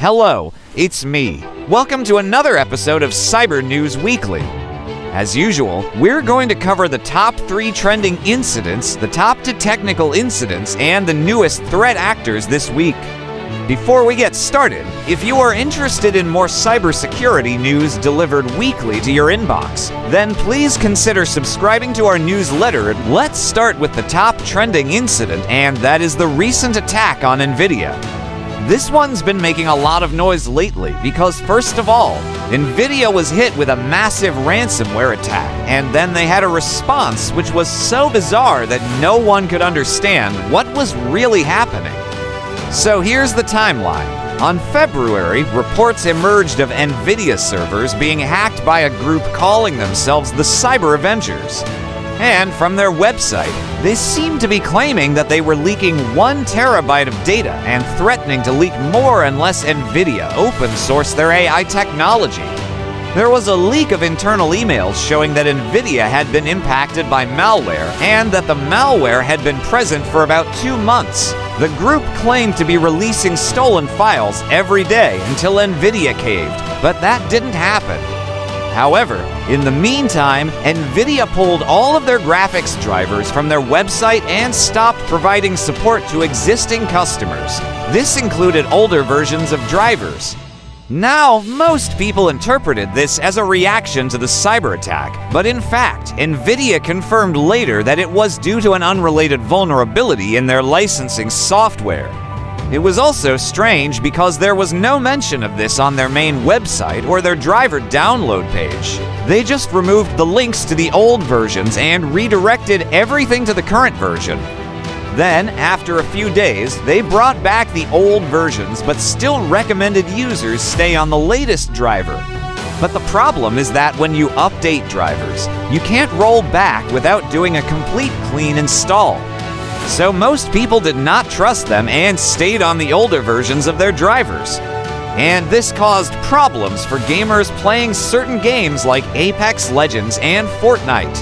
Hello, it's me. Welcome to another episode of Cyber News Weekly. As usual, we're going to cover the top 3 trending incidents, the top 2 technical incidents, and the newest threat actors this week. Before we get started, if you are interested in more cybersecurity news delivered weekly to your inbox, then please consider subscribing to our newsletter. Let's start with the top trending incident, and that is the recent attack on NVIDIA. This one's been making a lot of noise lately because, first of all, NVIDIA was hit with a massive ransomware attack, and then they had a response which was so bizarre that no one could understand what was really happening. So here's the timeline. On February, reports emerged of NVIDIA servers being hacked by a group calling themselves the Cyber Avengers. And from their website, they seemed to be claiming that they were leaking 1 terabyte of data and threatening to leak more unless NVIDIA open-sourced their AI technology. There was a leak of internal emails showing that NVIDIA had been impacted by malware and that the malware had been present for about 2 months. The group claimed to be releasing stolen files every day until NVIDIA caved, but that didn't happen. However, in the meantime, NVIDIA pulled all of their graphics drivers from their website and stopped providing support to existing customers. This included older versions of drivers. Now, most people interpreted this as a reaction to the cyber attack, but in fact, NVIDIA confirmed later that it was due to an unrelated vulnerability in their licensing software. It was also strange because there was no mention of this on their main website or their driver download page. They just removed the links to the old versions and redirected everything to the current version. Then, after a few days, they brought back the old versions but still recommended users stay on the latest driver. But the problem is that when you update drivers, you can't roll back without doing a complete clean install. So most people did not trust them and stayed on the older versions of their drivers. And this caused problems for gamers playing certain games like Apex Legends and Fortnite.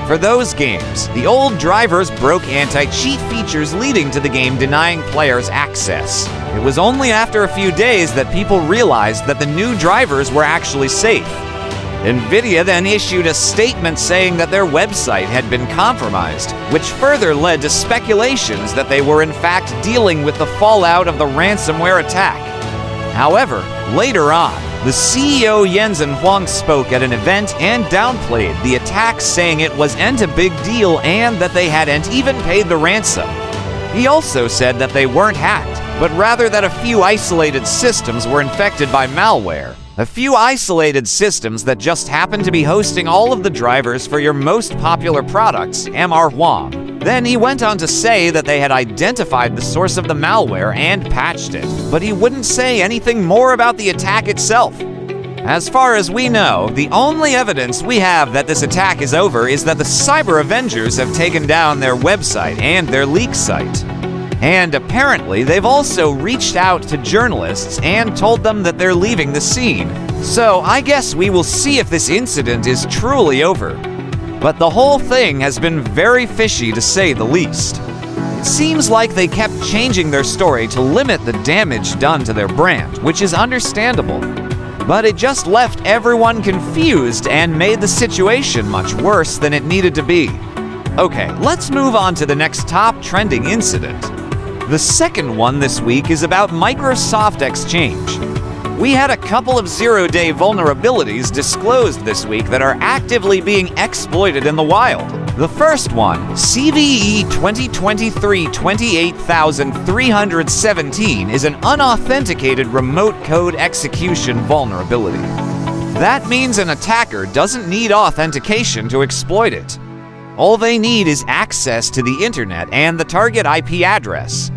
For those games, the old drivers broke anti-cheat features leading to the game denying players access. It was only after a few days that people realized that the new drivers were actually safe. NVIDIA then issued a statement saying that their website had been compromised, which further led to speculations that they were in fact dealing with the fallout of the ransomware attack. However, later on, the CEO Jensen Huang spoke at an event and downplayed the attack, saying it wasn't a big deal and that they hadn't even paid the ransom. He also said that they weren't hacked, but rather that a few isolated systems were infected by malware. A few isolated systems that just happen to be hosting all of the drivers for your most popular products, Mr. Huang. Then he went on to say that they had identified the source of the malware and patched it, but he wouldn't say anything more about the attack itself. As far as we know, the only evidence we have that this attack is over is that the Cyber Avengers have taken down their website and their leak site. And apparently, they've also reached out to journalists and told them that they're leaving the scene. So I guess we will see if this incident is truly over. But the whole thing has been very fishy to say the least. It seems like they kept changing their story to limit the damage done to their brand, which is understandable. But it just left everyone confused and made the situation much worse than it needed to be. Okay, let's move on to the next top trending incident. The second one this week is about Microsoft Exchange. We had a couple of zero-day vulnerabilities disclosed this week that are actively being exploited in the wild. The first one, CVE 2023-28317, is an unauthenticated remote code execution vulnerability. That means an attacker doesn't need authentication to exploit it. All they need is access to the internet and the target IP address.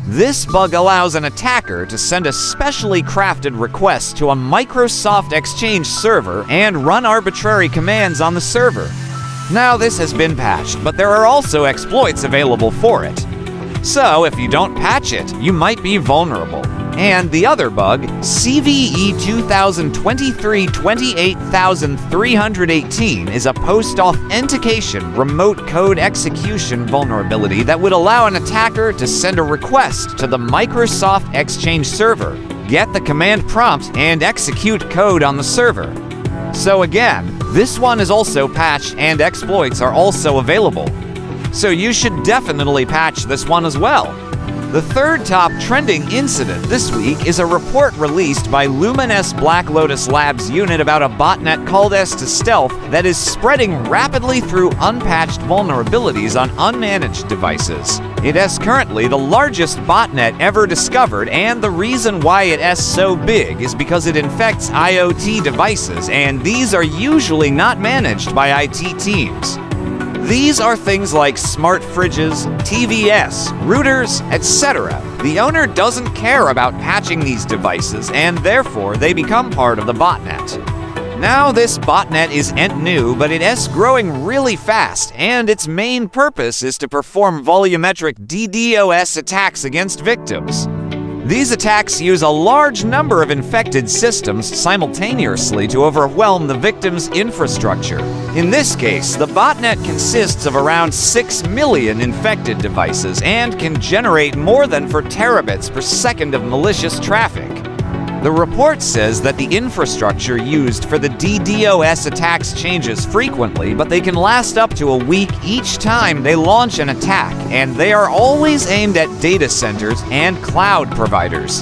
This bug allows an attacker to send a specially crafted request to a Microsoft Exchange server and run arbitrary commands on the server. Now, this has been patched, but there are also exploits available for it. So, if you don't patch it, you might be vulnerable. And the other bug, CVE 2023-28318, is a post-authentication remote code execution vulnerability that would allow an attacker to send a request to the Microsoft Exchange server, get the command prompt, and execute code on the server. So again, this one is also patched and exploits are also available. So you should definitely patch this one as well. The third top trending incident this week is a report released by Luminous Black Lotus Labs unit about a botnet called S2Stealth that is spreading rapidly through unpatched vulnerabilities on unmanaged devices. It is currently the largest botnet ever discovered, and the reason why it is so big is because it infects IoT devices, and these are usually not managed by IT teams. These are things like smart fridges, TVS, routers, etc. The owner doesn't care about patching these devices, and therefore they become part of the botnet. Now this botnet isn't new, but it is growing really fast, and its main purpose is to perform volumetric DDoS attacks against victims. These attacks use a large number of infected systems simultaneously to overwhelm the victim's infrastructure. In this case, the botnet consists of around 6 million infected devices and can generate more than 4 terabits per second of malicious traffic. The report says that the infrastructure used for the DDoS attacks changes frequently, but they can last up to a week each time they launch an attack, and they are always aimed at data centers and cloud providers.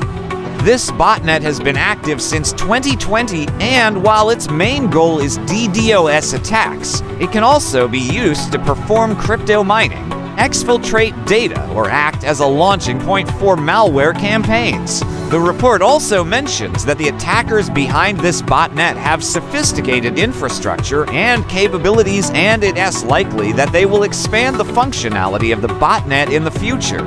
This botnet has been active since 2020, and while its main goal is DDoS attacks, it can also be used to perform crypto mining, exfiltrate data, or act as a launching point for malware campaigns. The report also mentions that the attackers behind this botnet have sophisticated infrastructure and capabilities, and it is likely that they will expand the functionality of the botnet in the future.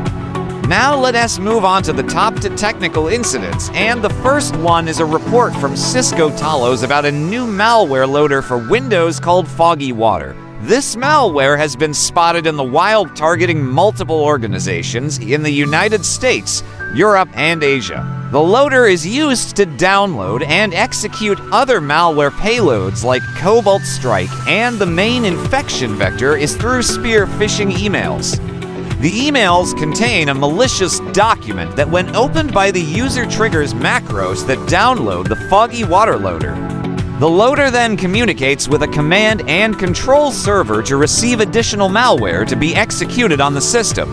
Now let us move on to the top 2 technical incidents, and the first one is a report from Cisco Talos about a new malware loader for Windows called Foggy Water. This malware has been spotted in the wild, targeting multiple organizations in the United States, Europe, and Asia. The loader is used to download and execute other malware payloads like Cobalt Strike, and the main infection vector is through spear phishing emails. The emails contain a malicious document that, when opened by the user, triggers macros that download the Foggy Water loader. The loader then communicates with a command and control server to receive additional malware to be executed on the system.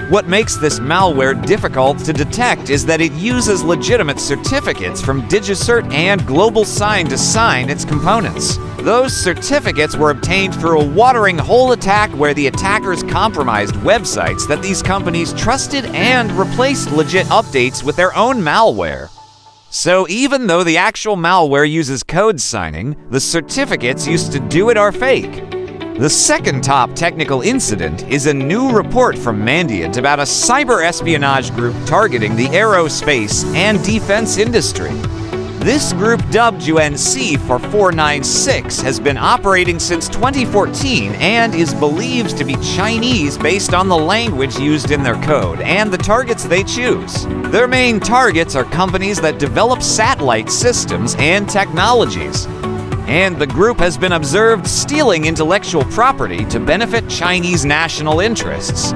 What makes this malware difficult to detect is that it uses legitimate certificates from DigiCert and GlobalSign to sign its components. Those certificates were obtained through a watering hole attack where the attackers compromised websites that these companies trusted and replaced legit updates with their own malware. So even though the actual malware uses code signing, the certificates used to do it are fake. The second top technical incident is a new report from Mandiant about a cyber espionage group targeting the aerospace and defense industry. This group, dubbed UNC for 496, has been operating since 2014 and is believed to be Chinese based on the language used in their code and the targets they choose. Their main targets are companies that develop satellite systems and technologies. And the group has been observed stealing intellectual property to benefit Chinese national interests.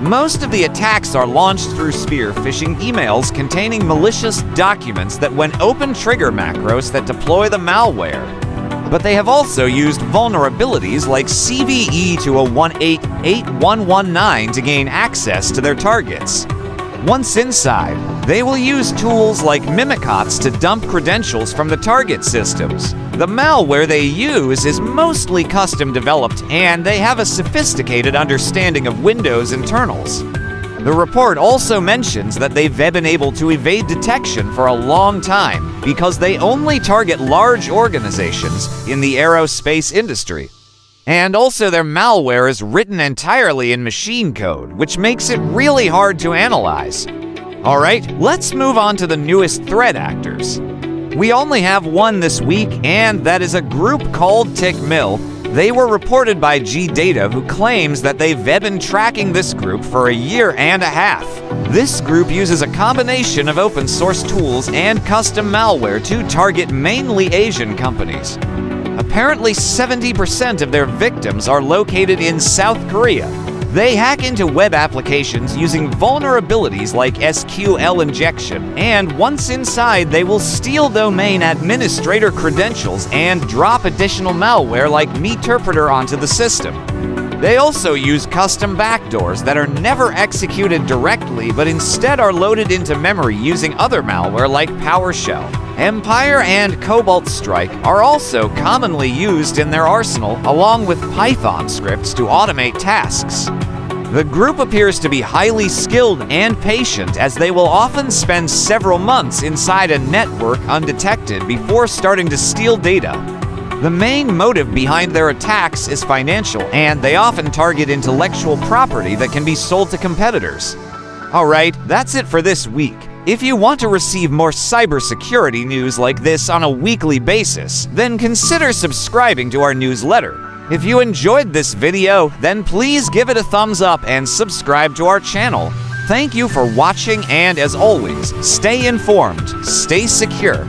Most of the attacks are launched through spear phishing emails containing malicious documents that, when opened, trigger macros that deploy the malware. But they have also used vulnerabilities like CVE to a 188.119 to gain access to their targets. Once inside, they will use tools like Mimicots to dump credentials from the target systems. The malware they use is mostly custom developed, and they have a sophisticated understanding of Windows internals. The report also mentions that they've been able to evade detection for a long time because they only target large organizations in the aerospace industry. And also their malware is written entirely in machine code, which makes it really hard to analyze. Alright, let's move on to the newest threat actors. We only have one this week, and that is a group called TickMill. They were reported by G-Data, who claims that they've been tracking this group for a year and a half. This group uses a combination of open source tools and custom malware to target mainly Asian companies. Apparently 70% of their victims are located in South Korea. They hack into web applications using vulnerabilities like SQL injection, and once inside, they will steal domain administrator credentials and drop additional malware like Meterpreter onto the system. They also use custom backdoors that are never executed directly but instead are loaded into memory using other malware like PowerShell. Empire and Cobalt Strike are also commonly used in their arsenal, along with Python scripts to automate tasks. The group appears to be highly skilled and patient, as they will often spend several months inside a network undetected before starting to steal data. The main motive behind their attacks is financial, and they often target intellectual property that can be sold to competitors. Alright, that's it for this week. If you want to receive more cybersecurity news like this on a weekly basis, then consider subscribing to our newsletter. If you enjoyed this video, then please give it a thumbs up and subscribe to our channel. Thank you for watching, and as always, stay informed, stay secure,